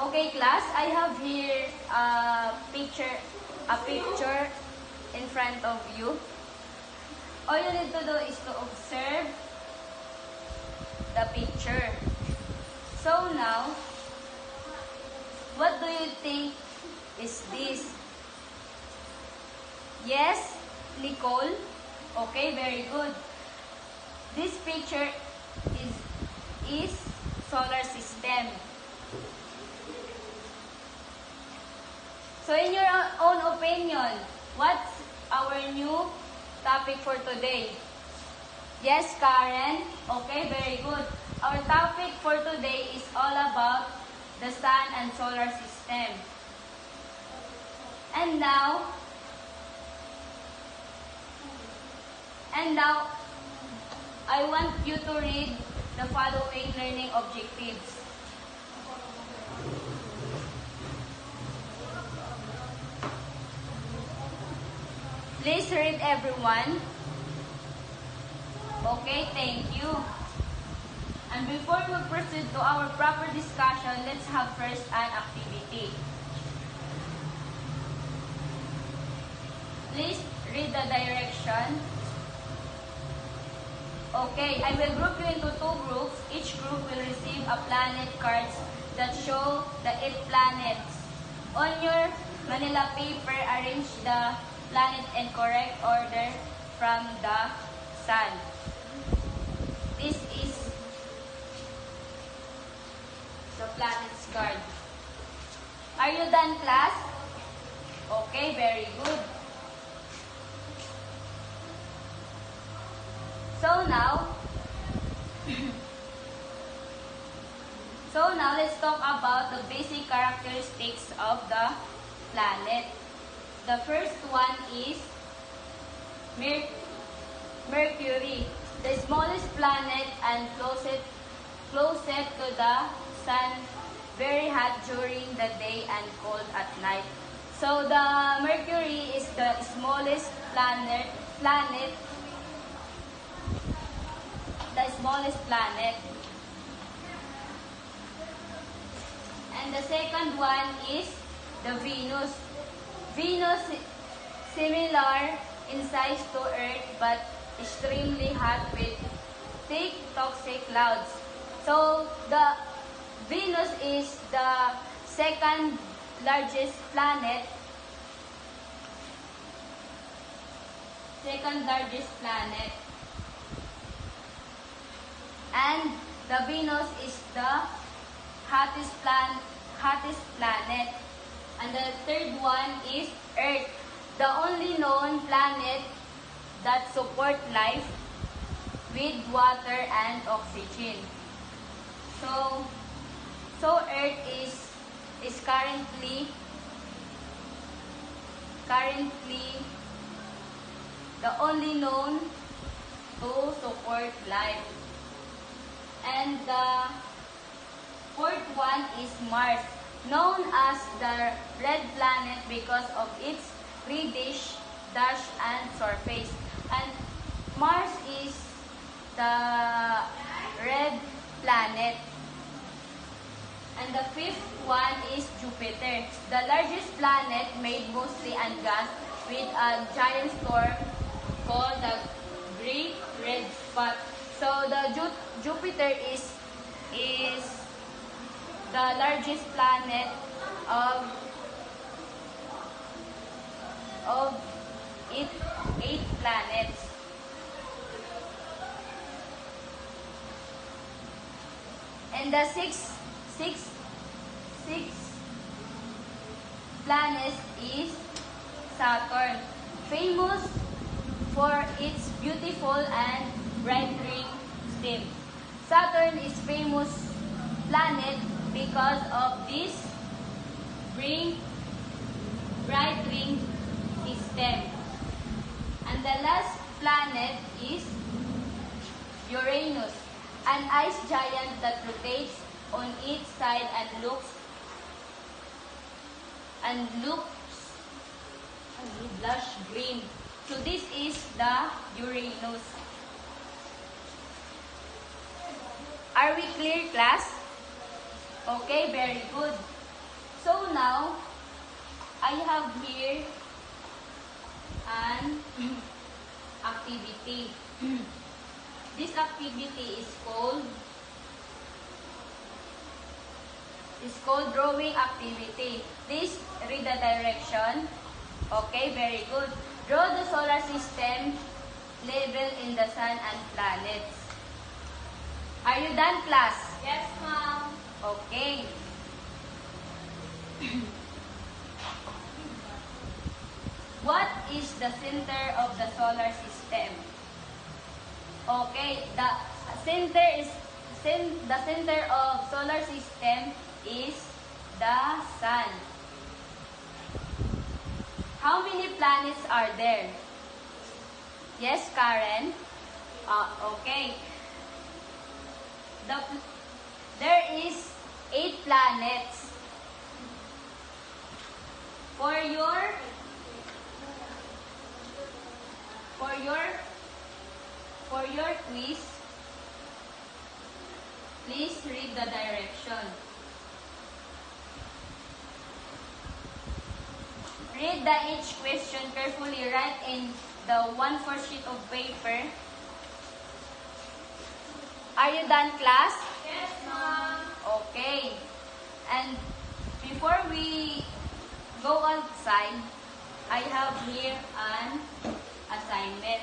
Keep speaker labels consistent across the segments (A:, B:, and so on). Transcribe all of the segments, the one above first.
A: Okay, class, I have here a picture in front of you. All you need to do is to observe the picture. So now, what do you think is this? Yes, Nicole? Okay, very good. This picture is solar system. So in your own opinion, what's our new topic for today? Yes, Karen? Okay, very good. Our topic for today is all about the sun and solar system. And now, I want you to read the following learning objectives. Please read, everyone. Okay, thank you. And before we proceed to our proper discussion, let's have first an activity. Please read the direction. Okay, I will group you into two groups. Each group will receive a planet cards that show the 8 planets. On your Manila paper, arrange the planet in correct order from the sun. This is the planet's card. Are you done, class? Okay, very good. So now let's talk about the basic characteristics of the planet. The first one is Mercury, the smallest planet and closest to the sun, very hot during the day and cold at night. So the Mercury is the smallest planet. And the second one is the Venus. Venus, similar in size to Earth but extremely hot with thick toxic clouds. So the Venus is the second largest planet. And the Venus is the hottest planet. And the third one is Earth, the only known planet that supports life with water and oxygen. So Earth is currently the only known to support life. And the fourth one is Mars, known as the red planet because of its reddish dash and surface. And Mars is the red planet. And the fifth one is Jupiter, the largest planet made mostly of gas with a giant storm called the Great Red Spot. So the Jupiter is the largest planet of 8 planets. And the sixth planet is Saturn, famous for its beautiful and bright ring system. Saturn is famous planet because of this bright ring system. And the last planet is Uranus, an ice giant that rotates on each side and looks blush green. So this is the Uranus. Are we clear, class? Okay, very good. So now, I have here an activity. This activity is called drawing activity. Please read the direction. Okay, very good. Draw the solar system label in the sun and planets. Are you done, class?
B: Yes, ma'am.
A: Okay. What is the center of the solar system? Okay, the center of solar system is the sun. How many planets are there? Yes, Karen? Okay. There is 8 planets. For your quiz, please read the direction. Read each question carefully. Write in the 1/4 sheet of paper. Are you done, class?
B: Yes, ma'am.
A: Okay. And before we go outside, I have here an assignment.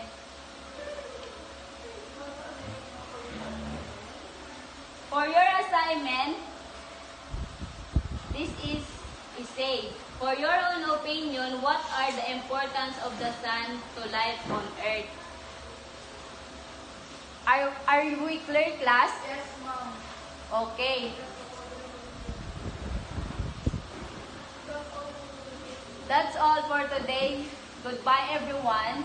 A: For your assignment, this is essay. For your own opinion, what are the importance of the sun to life on Earth? Are we clear, class?
B: Yes, ma'am.
A: Okay. That's all for today. Goodbye, everyone.